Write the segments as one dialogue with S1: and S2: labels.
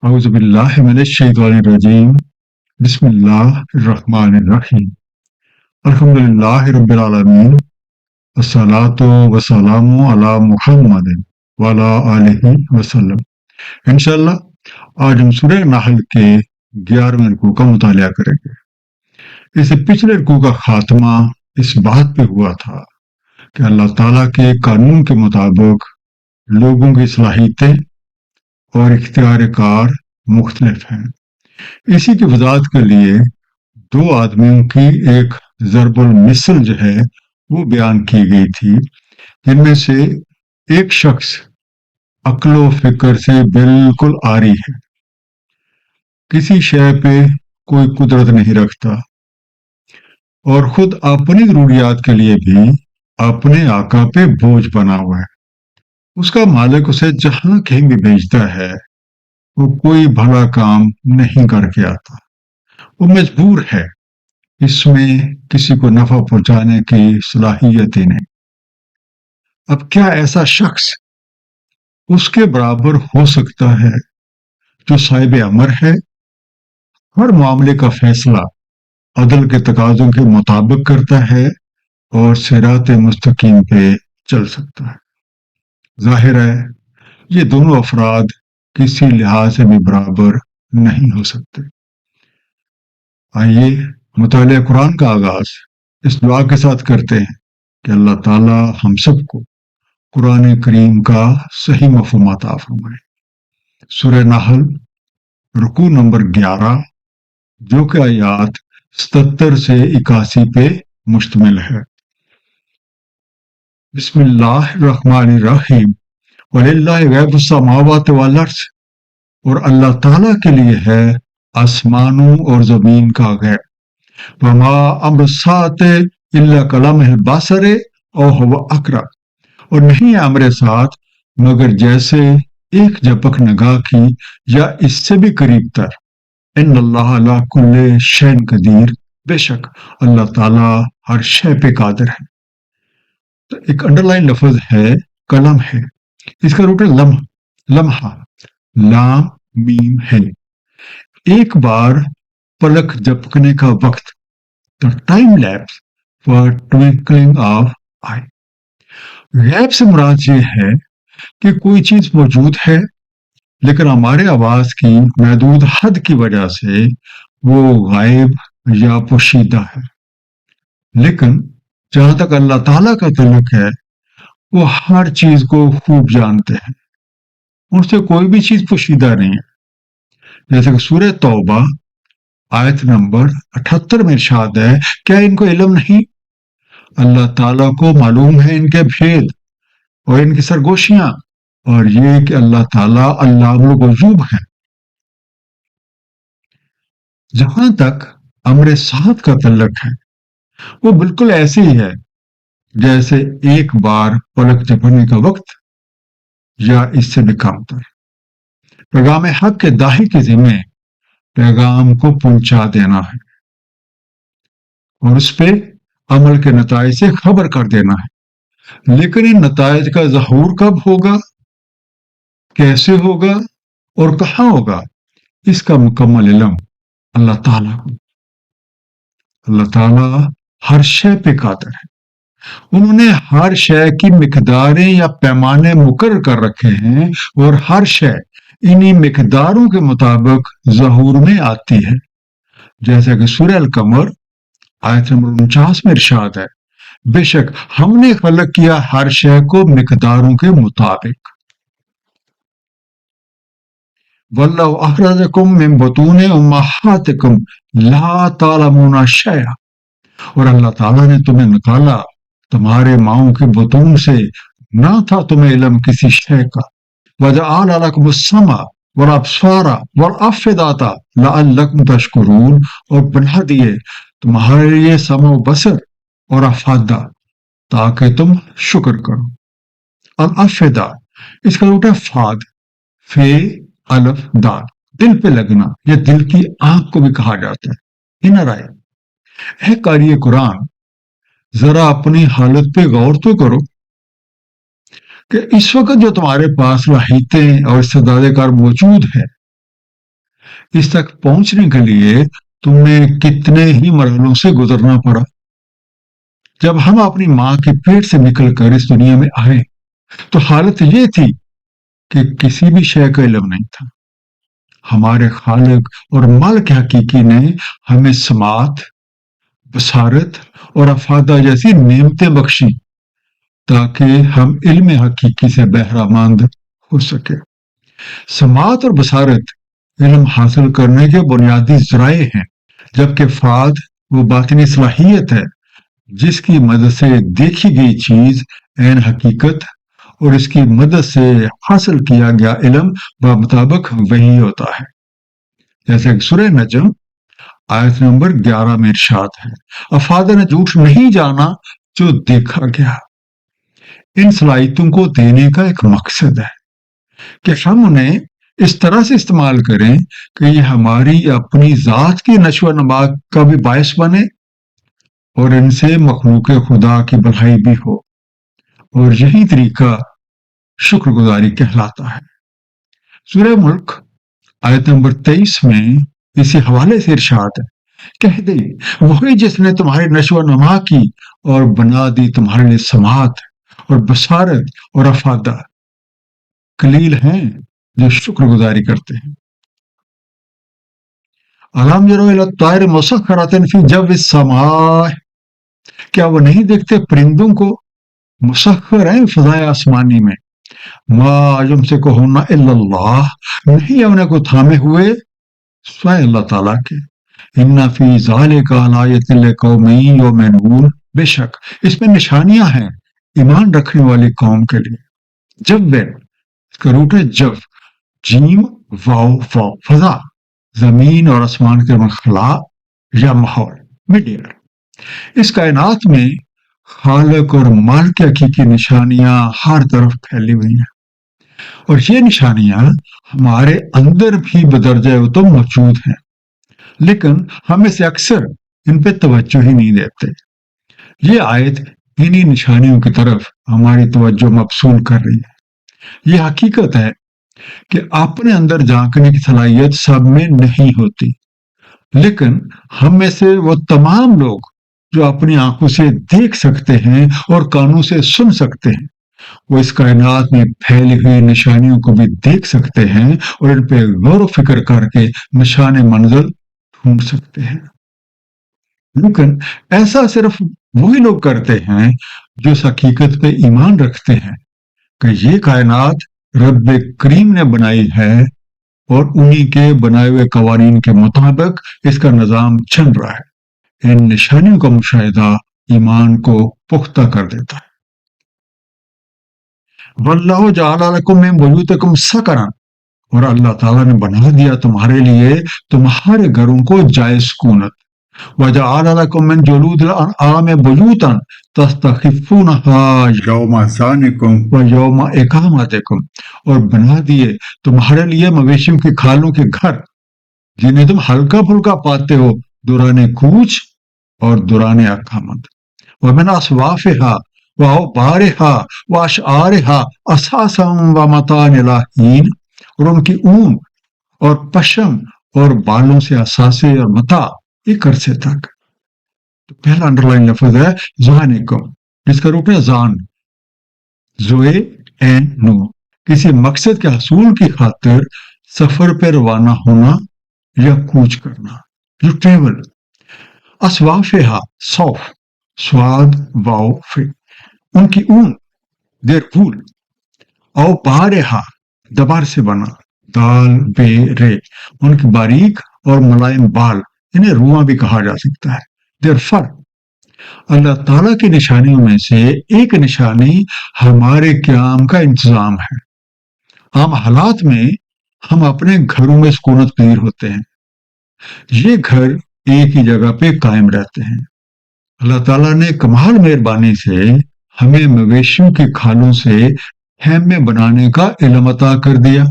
S1: أعوذ بالله من الشيطان الرجيم بسم الله الرحمن الرحيم الحمد لله رب العالمين والصلاة والسلام على محمد وعلى آله وسلم انشاءاللہ آج ہم سورہ نحل کے 11ویں رکوع کا مطالعہ کریں گے۔ اس سے پچھلے رکوع کا خاتمہ اس بات پہ ہوا تھا کہ اللہ تعالیٰ کے قانون کے مطابق لوگوں کی صلاحیتیں اور اختیار کار مختلف ہیں۔ اسی کی وضاحت کے لیے دو آدمیوں کی ایک ضرب المثل جو ہے وہ بیان کی گئی تھی، جن میں سے ایک شخص عقل و فکر سے بالکل عاری ہے، کسی شے پہ کوئی قدرت نہیں رکھتا اور خود اپنی ضروریات کے لیے بھی اپنے آقا پہ بوجھ بنا ہوا ہے۔ اس کا مالک اسے جہاں کہیں بھی بھیجتا ہے وہ کوئی بھلا کام نہیں کر کے آتا، وہ مجبور ہے، اس میں کسی کو نفع پہنچانے کی صلاحیت ہی نہیں۔ اب کیا ایسا شخص اس کے برابر ہو سکتا ہے جو صاحب امر ہے، ہر معاملے کا فیصلہ عدل کے تقاضوں کے مطابق کرتا ہے اور صراط مستقیم پہ چل سکتا ہے؟ ظاہر ہے یہ دونوں افراد کسی لحاظ سے بھی برابر نہیں ہو سکتے۔ آئیے مطالعہ قرآن کا آغاز اس دعا کے ساتھ کرتے ہیں کہ اللہ تعالی ہم سب کو قرآن کریم کا صحیح مفہوم عطا فرمائے۔ سورہ نحل رکوع نمبر 11 جو کہ آیات 77 سے 81 پہ مشتمل ہے۔ بسم اللہ الرحمن الرحیم وَلِلَّهِ غیب السماوات والارض، اور اللہ تعالیٰ کے لیے ہے آسمانوں اور زمین کا غیب۔ وَمَا أَمْرُ السَّاعَةِ إِلَّا كَلَمْحِ الْبَصَرِ أَوْ هُوَ أَقْرَبُ، اور نہیں ہے امر ساتھ مگر جیسے ایک جھپک نگاہ کی یا اس سے بھی قریب تر۔ ان اللہ علی کل شیء قدیر، بے شک اللہ تعالیٰ ہر شے پہ قادر ہے۔ تو ایک انڈر لائن لفظ ہے قلم ہے، اس کا روٹ ہے لمحہ، لام میم ہے، ایک بار پلک جھپکنے کا وقت، the time lapse for twinkling of eye۔ غیب سے مراد یہ ہے کہ کوئی چیز موجود ہے لیکن ہمارے آواز کی محدود حد کی وجہ سے وہ غائب یا پوشیدہ ہے، لیکن جہاں تک اللہ تعالیٰ کا تعلق ہے وہ ہر چیز کو خوب جانتے ہیں، ان سے کوئی بھی چیز پوشیدہ نہیں ہے۔ جیسے کہ سورہ توبہ آیت نمبر 78 میں ارشاد ہے، کیا ان کو علم نہیں؟ اللہ تعالیٰ کو معلوم ہے ان کے بھید اور ان کی سرگوشیاں، اور یہ کہ اللہ تعالیٰ علام الغیوب ہے۔ جہاں تک امر ساتھ کا تعلق ہے وہ بالکل ایسے ہی ہے جیسے ایک بار پلک جھپکنے کا وقت یا اس سے بھی کم تر۔ پیغام حق کے داعی کے ذمہ پیغام کو پہنچا دینا ہے اور اس پہ عمل کے نتائج سے خبر کر دینا ہے، لیکن ان نتائج کا ظہور کب ہوگا، کیسے ہوگا اور کہاں ہوگا، اس کا مکمل علم اللہ تعالیٰ کو۔ اللہ تعالیٰ ہر شے پہ قادر ہے، انہوں نے ہر شے کی مقداریں یا پیمانے مقرر کر رکھے ہیں اور ہر شے انہی مقداروں کے مطابق ظہور میں آتی ہے۔ جیسا کہ سورہ القمر آیت نمبر 49 میں ارشاد ہے، بے شک ہم نے خلق کیا ہر شے کو مقداروں کے مطابق۔ وَاللَّهُ أَخْرَجَكُم مِّن بُطُونِ أُمَّهَاتِكُمْ لَا تَعْلَمُونَ شَيْئًا، اور اللہ تعالیٰ نے تمہیں نکالا تمہارے ماؤں کے بطون سے، نہ تھا تمہیں علم کسی شے کا۔ وَجَعَلَ لَكُمُ السَّمْعَ وَالْأَبْصَارَ وَالْأَفْئِدَةَ لَعَلَّكُمْ تَشْكُرُونَ، اور بنا دیے تمہارے لیے سمع و بصر اور افادہ تاکہ تم شکر کرو۔ الافدہ اس کا روٹ ہے فاد، فے الف دال، دل پہ لگنا یا دل کی آنکھ کو بھی کہا جاتا ہے۔ انر آئی، اے قاری قرآن ذرا اپنی حالت پہ غور تو کرو کہ اس وقت جو تمہارے پاس صلاحیتیں اور استعداد کار موجود ہے اس تک پہنچنے کے لیے تمہیں کتنے ہی مرحلوں سے گزرنا پڑا۔ جب ہم اپنی ماں کے پیٹ سے نکل کر اس دنیا میں آئے تو حالت یہ تھی کہ کسی بھی شے کا علم نہیں تھا۔ ہمارے خالق اور مالک حقیقی نے ہمیں سماعت، بصارت اور افادہ جیسی نعمتیں بخشی تاکہ ہم علم حقیقی سے بہرہ مند ہو سکے۔ سماعت اور بصارت علم حاصل کرنے کے بنیادی ذرائع ہیں، جبکہ فاد وہ باطنی صلاحیت ہے جس کی مدد سے دیکھی گئی چیز عین حقیقت اور اس کی مدد سے حاصل کیا گیا علم بمطابق وہی ہوتا ہے۔ جیسے سورہ نجم آیت نمبر 11 میں ارشاد ہے، افادہ نے جھوٹ نہیں جانا جو دیکھا گیا۔ ان صلاحیتوں کو دینے کا ایک مقصد ہے کہ ہم انہیں اس طرح سے استعمال کریں کہ یہ ہماری اپنی ذات کی نشو و نما کا بھی باعث بنے اور ان سے مخلوق خدا کی بھلائی بھی ہو، اور یہی طریقہ شکر گزاری کہلاتا ہے۔ سورہ ملک آیت نمبر 23 میں اسی حوالے سے ارشاد ہے، کہہ دے وہی جس نے تمہاری نشو و نما کی اور بنا دی تمہارے لیے سماعت اور بصارت اور افادہ، قلیل ہیں جو شکر گزاری کرتے ہیں۔ الم یروا الی الطیر مسخرات فی جو السماء، کیا وہ نہیں دیکھتے پرندوں کو مسخر ہیں فضائے آسمانی میں، ما یمسکہن الا اللہ، نہیں انہیں کو تھامے ہوئے سوائے اللہ تعالیٰ کے، ان فی ذالک لآیۃ لقوم یؤمنون، بے شک اس میں نشانیاں ہیں ایمان رکھنے والی قوم کے لیے۔ جب اس کا روٹ ہے جب، جیم واو، فضا زمین اور آسمان کے خلا یا ماحول، مڈ ایئر۔ اس کائنات میں خالق اور مالک کی حقیقی نشانیاں ہر طرف پھیلی ہوئی ہیں، اور یہ نشانیاں ہمارے اندر بھی بدرجہ اتم موجود ہیں، لیکن ہم سے اکثر ان پہ توجہ ہی نہیں دیتے۔ یہ آیت انہی نشانیوں کی طرف ہماری توجہ مبذول کر رہی ہے۔ یہ حقیقت ہے کہ اپنے اندر جھانکنے کی صلاحیت سب میں نہیں ہوتی، لیکن ہم میں سے وہ تمام لوگ جو اپنی آنکھوں سے دیکھ سکتے ہیں اور کانوں سے سن سکتے ہیں، وہ اس کائنات میں پھیلی ہوئی نشانیوں کو بھی دیکھ سکتے ہیں اور ان پہ غور و فکر کر کے نشان منزل ڈھونڈ سکتے ہیں۔ لیکن ایسا صرف وہی لوگ کرتے ہیں جو اس حقیقت پہ ایمان رکھتے ہیں کہ یہ کائنات رب کریم نے بنائی ہے اور انہی کے بنائے ہوئے قوانین کے مطابق اس کا نظام چل رہا ہے۔ ان نشانیوں کا مشاہدہ ایمان کو پختہ کر دیتا ہے۔ واللہ جعل لکم من بیوتکم سکنا، اور اللہ تعالیٰ نے بنا دیا تمہارے لیے تمہارے گھروں کو جائے سکونت۔ وجعل لکم من جلود الانعام بیوتا تستخفونها یوم ذانکم ویوم اقامتکم، اور بنا دیے تمہارے لیے مویشیوں کی کھالوں کے گھر جنہیں تم ہلکا پھلکا پاتے ہو دوران کوچ اور دوران اقامت۔ ومن اصوافها وأوبارها وأشعارها أثاثا ومتاعا إلى حين، اور ان کی اون اور پشم اور بالوں سے اثاثے اور متاع ایک عرصے تک۔ تو پہلا انڈر لائن لفظ ہے ذانکم، جس کا روپ ہے زان، زوئے این نو، کسی مقصد کے حصول کی خاطر سفر پہ روانہ ہونا یا کوچ کرنا، یو ٹریول۔ اسوافہا، صوف، سواد واو فی، ان کی اون، دیر وول۔ او بارہا، دبار سے بنا، دال بے رے، ان کی باریک اور ملائم بال، انہیں رواں بھی کہا جا سکتا ہے، دیر فر۔ اللہ تعالیٰ کی نشانیوں میں سے ایک نشانی ہمارے قیام کا انتظام ہے۔ عام حالات میں ہم اپنے گھروں میں سکونت پذیر ہوتے ہیں، یہ گھر ایک ہی جگہ پہ قائم رہتے ہیں۔ اللہ تعالیٰ نے کمال مہربانی سے ہمیں مویشیوں کی کھالوں سے خیمے بنانے کا علم عطا کر دیا،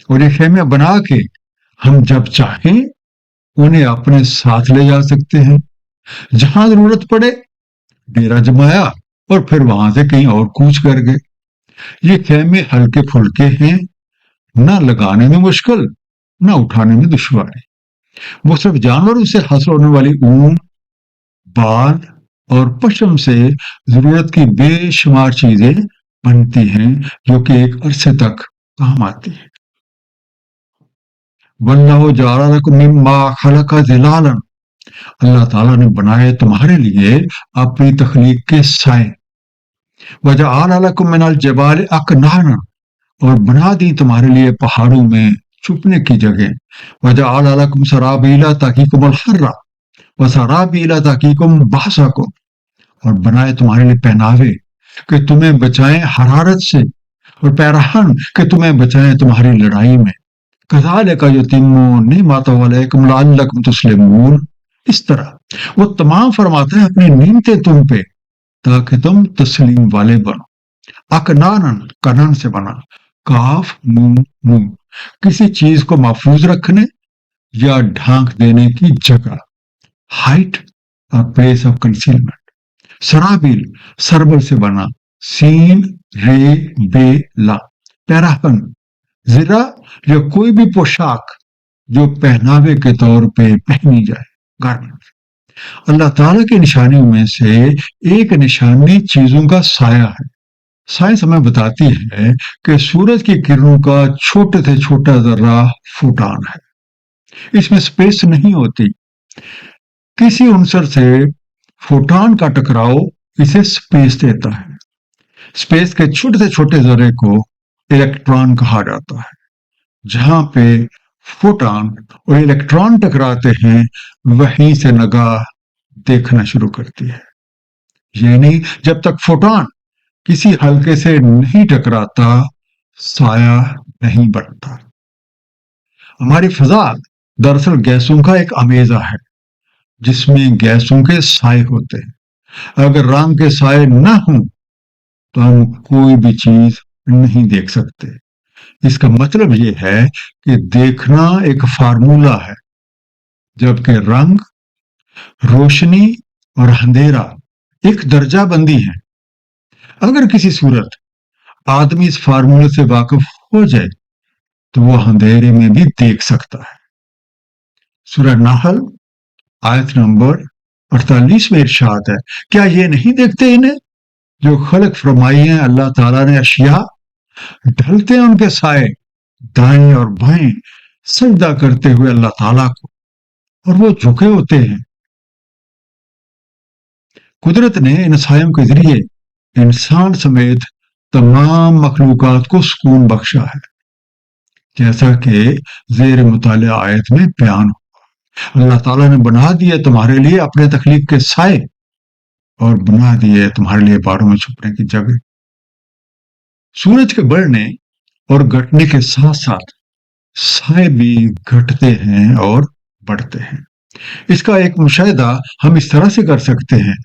S1: اور یہ خیمے بنا کے ہم جب چاہیں انہیں اپنے ساتھ لے جا سکتے ہیں، جہاں ضرورت پڑے ڈیرا جمایا اور پھر وہاں سے کہیں اور کوچ کر گئے۔ یہ خیمے ہلکے پھلکے ہیں، نہ لگانے میں مشکل نہ اٹھانے میں دشواری. مختلف جانوروں سے حاصل ہونے والی اون، بال اور پشم سے ضرورت کی بے شمار چیزیں بنتی ہیں جو کہ ایک عرصے تک کام آتی ہیں. وَاللَّهُ جَعَلَ لَكُم مِّمَّا خَلَقَ ظِلَالًا، اللہ تعالیٰ نے بنائے تمہارے لیے اپنی تخلیق کے سائے. وَجَعَلَ لَكُم مِّنَ الْجِبَالِ أَكْنَانًا، اور بنا دی تمہارے لیے پہاڑوں میں چھپنے کی جگہ. وَجَعَلَ لَكُمْ سَرَابِيلَ تَقِيكُمُ الْحَرَّ وَسَرَابِيلَ تَقِيكُمْ بَأْسَكُمْ، اور بنائے تمہارے لیے پہناوے کہ تمہیں بچائیں حرارت سے، اور پیراہن کہ تمہیں بچائیں تمہاری لڑائی میں. کذالک یتم نعمتہ علیکم لعلکم تسلمون، اس طرح وہ تمام فرماتا ہے اپنی نعمتیں تم پہ تاکہ تم تسلیم والے بنو. اکنانن، کنن سے بنا، کاف نون نون، کسی چیز کو محفوظ رکھنے یا ڈھانک دینے کی جگہ. Height, place of concealment. سرابیل، سربل سے بنا، سین رے بے لا، پیراہن، زرہ یا کوئی بھی پوشاک جو پہناوے کے طور پہ پہنی جائے، گارمنٹ. اللہ تعالیٰ کی نشانیوں میں سے ایک نشانی چیزوں کا سایہ ہے. سائنس ہمیں بتاتی ہے کہ سورج کی کرنوں کا چھوٹے سے چھوٹا ذرہ فوٹان ہے. اس میں سپیس نہیں ہوتی. کسی عنصر سے فوٹان کا ٹکراؤ اسے سپیس دیتا ہے. سپیس کے چھوٹے سے چھوٹے ذرے کو الیکٹران کہا جاتا ہے. جہاں پہ فوٹان اور الیکٹران ٹکراتے ہیں وہیں سے نگاہ دیکھنا شروع کرتی ہے. یعنی جب تک فوٹان کسی حلقے سے نہیں ٹکراتا سایہ نہیں بنتا. ہماری فضا دراصل گیسوں کا ایک امیزہ ہے جس میں گیسوں کے سائے ہوتے ہیں. اگر رنگ کے سائے نہ ہوں تو ہم کوئی بھی چیز نہیں دیکھ سکتے. اس کا مطلب یہ ہے کہ دیکھنا ایک فارمولا ہے، جبکہ رنگ، روشنی اور اندھیرا ایک درجہ بندی ہے. اگر کسی صورت آدمی اس فارمولے سے واقف ہو جائے تو وہ اندھیرے میں بھی دیکھ سکتا ہے. سورہ نحل آیت نمبر 48 میں ارشاد ہے، کیا یہ نہیں دیکھتے انہیں جو خلق فرمائی ہیں اللہ تعالیٰ نے اشیاء، ڈھلتے ہیں ان کے سائے دائیں اور بائیں سجدہ کرتے ہوئے اللہ تعالیٰ کو، اور وہ جھکے ہوتے ہیں. قدرت نے ان سائوں کے ذریعے انسان سمیت تمام مخلوقات کو سکون بخشا ہے، جیسا کہ زیر مطالعہ آیت میں بیان ہو. اللہ تعالیٰ نے بنا دیے تمہارے لیے اپنے تخلیق کے سائے اور بنا دیے تمہارے لیے باڑوں میں چھپنے کی جگہ. سورج کے بڑھنے اور گھٹنے کے ساتھ ساتھ سائے بھی گھٹتے ہیں اور بڑھتے ہیں. اس کا ایک مشاہدہ ہم اس طرح سے کر سکتے ہیں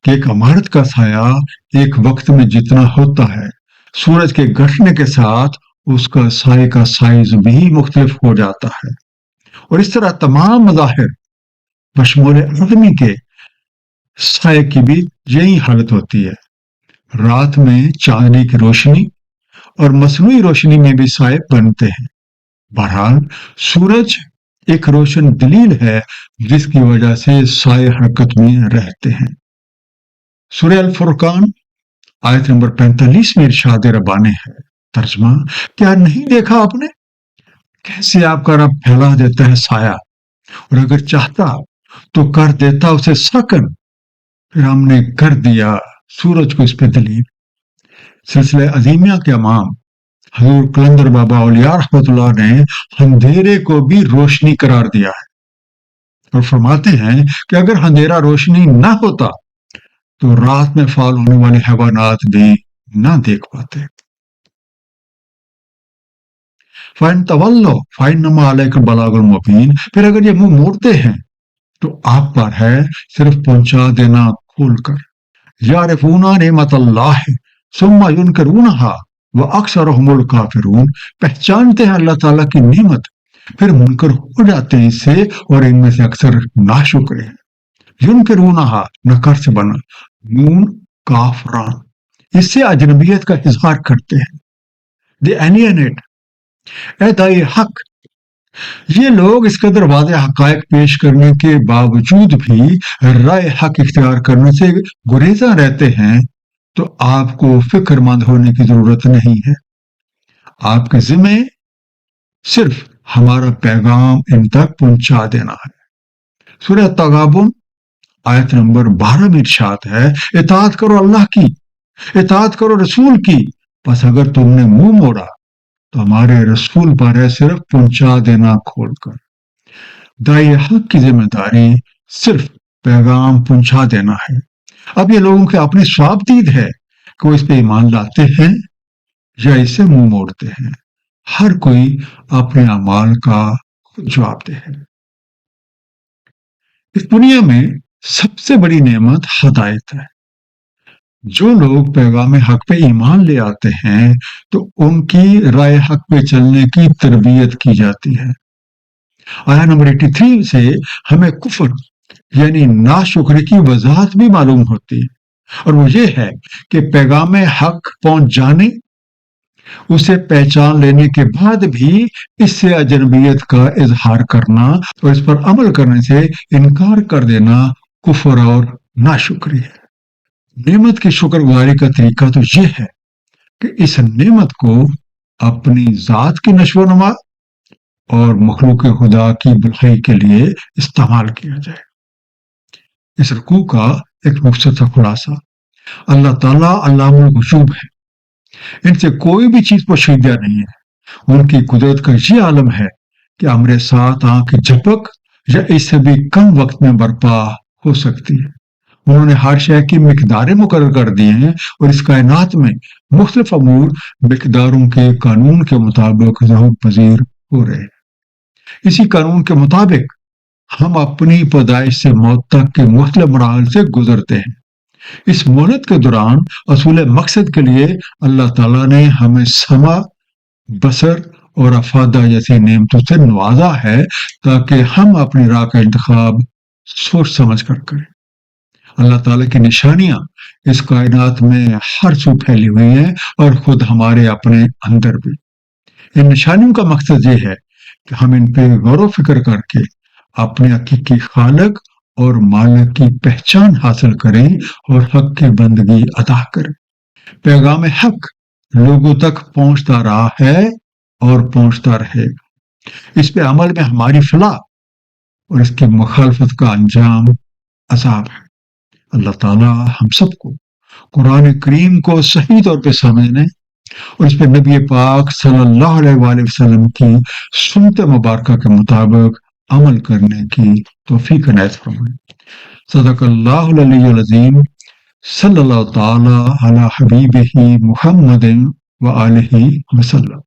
S1: کہ ایک عمارت کا سایہ ایک وقت میں جتنا ہوتا ہے سورج کے گھٹنے کے ساتھ اس کا سائے کا سائز بھی مختلف ہو جاتا ہے. اور اس طرح تمام مظاہر بشمول آدمی کے سائے کی بھی یہی حالت ہوتی ہے. رات میں چاندنی کی روشنی اور مصنوعی روشنی میں بھی سائے بنتے ہیں. بہرحال سورج ایک روشن دلیل ہے جس کی وجہ سے سائے حرکت میں رہتے ہیں. سورہ الفرقان آیت نمبر 45 میں ارشاد ربانی ہے، ترجمہ، کیا نہیں دیکھا آپ نے کیسے آپ کا رب پھیلا دیتا ہے سایہ، اور اگر چاہتا تو کر دیتا اسے سکن، پھر ہم نے کر دیا سورج کو اس پہ دلیل. سلسلہ عظیمیہ کے امام حضور کلندر بابا اولیاء رحمۃ اللہ نے اندھیرے کو بھی روشنی قرار دیا ہے اور فرماتے ہیں کہ اگر اندھیرا روشنی نہ ہوتا تو رات میں فعال ہونے والے حیوانات بھی نہ دیکھ پاتے. فَإِن تَوَلَّوْا فَإِنَّمَا عَلَيْكَ الْبَلَاغُ الْمُبِينُ، پھر اگر یہ منہ موڑتے ہیں تو آپ پر ہے صرف پہنچا دینا کھول کر. یعرفون نعمت اللہ ثم ینکرونہا وَأَكْثَرُهُمُ الْكَافِرُونَ، پہچانتے ہیں اللہ تعالیٰ کی نعمت پھر منکر ہو جاتے ہیں اس سے، اور ان میں سے اکثر ناشکر ہیں. ینکرونہا نکر سے بنا، نون کاف ران، اس سے اجنبیت کا اظہار کرتے ہیں. دے اینیٹ اے دائی حق یہ لوگ اس قدر واضح حقائق پیش کرنے کے باوجود بھی رائے حق اختیار کرنے سے گریزاں رہتے ہیں، تو آپ کو فکر مند ہونے کی ضرورت نہیں ہے۔ آپ کے ذمہ صرف ہمارا پیغام ان تک پہنچا دینا ہے۔ سورہ تغابن آیت نمبر 12 میں ارشاد ہے، اطاعت کرو اللہ کی، اطاعت کرو رسول کی، بس اگر تم نے منہ موڑا تو ہمارے رسول پر ہے صرف پہنچا دینا کھول کر۔ داعی حق کی ذمہ داری صرف پیغام پہنچا دینا ہے۔ اب یہ لوگوں کے اپنی صواب دید ہے کہ وہ اس پہ ایمان لاتے ہیں یا اسے منہ موڑتے ہیں۔ ہر کوئی اپنے اعمال کا جواب دہ ہے۔ اس دنیا میں سب سے بڑی نعمت ہدایت ہے۔ جو لوگ پیغام حق پہ ایمان لے آتے ہیں تو ان کی رائے حق پہ چلنے کی تربیت کی جاتی ہے۔ آیا نمبر 83 سے ہمیں کفر یعنی ناشکری کی وضاحت بھی معلوم ہوتی ہے، اور وہ یہ ہے کہ پیغام حق پہنچ جانے، اسے پہچان لینے کے بعد بھی اس سے اجنبیت کا اظہار کرنا اور اس پر عمل کرنے سے انکار کر دینا کفر اور ناشکری ہے۔ نعمت کی شکر گزاری کا طریقہ تو یہ ہے کہ اس نعمت کو اپنی ذات کی نشو و نما اور مخلوق خدا کی بھلائی کے لیے استعمال کیا جائے۔ اس رکوع کا ایک مختصر خلاصہ: اللہ تعالیٰ علام الغیوب ہے، ان سے کوئی بھی چیز پوشیدہ نہیں ہے۔ ان کی قدرت کا یہ عالم ہے کہ ہمارے ساتھ آنکھ جھپک یا اس سے بھی کم وقت میں برپا ہو سکتی ہے۔ انہوں نے ہر شے کی مقداریں مقرر کر دی ہیں، اور اس کائنات میں مختلف امور مقداروں کے قانون کے مطابق ظہور پذیر ہو رہے ہیں۔ اسی قانون کے مطابق ہم اپنی پیدائش سے موت تک کے مختلف مراحل سے گزرتے ہیں۔ اس مہلت کے دوران اصول مقصد کے لیے اللہ تعالیٰ نے ہمیں سمع، بصر اور افادہ جیسی نعمتوں سے نوازا ہے تاکہ ہم اپنی راہ کا انتخاب سوچ سمجھ کر کریں۔ اللہ تعالیٰ کی نشانیاں اس کائنات میں ہر سو پھیلی ہوئی ہیں، اور خود ہمارے اپنے اندر بھی۔ ان نشانیوں کا مقصد یہ ہے کہ ہم ان پہ غور و فکر کر کے اپنے حقیقی خالق اور مالک کی پہچان حاصل کریں اور حق کی بندگی ادا کریں۔ پیغام حق لوگوں تک پہنچتا رہا ہے اور پہنچتا رہے گا۔ اس پہ عمل میں ہماری فلاح اور اس کی مخالفت کا انجام عذاب ہے۔ اللہ تعالیٰ ہم سب کو قرآن کریم کو صحیح طور پہ سمجھنے اور اس پہ نبی پاک صلی اللہ علیہ وآلہ وسلم کی سنت مبارکہ کے مطابق عمل کرنے کی توفیق عنایت فرمائے۔ صدق اللہ العلی العظیم، صلی اللہ تعالی علی حبیبہ محمد وآلہ وسلم۔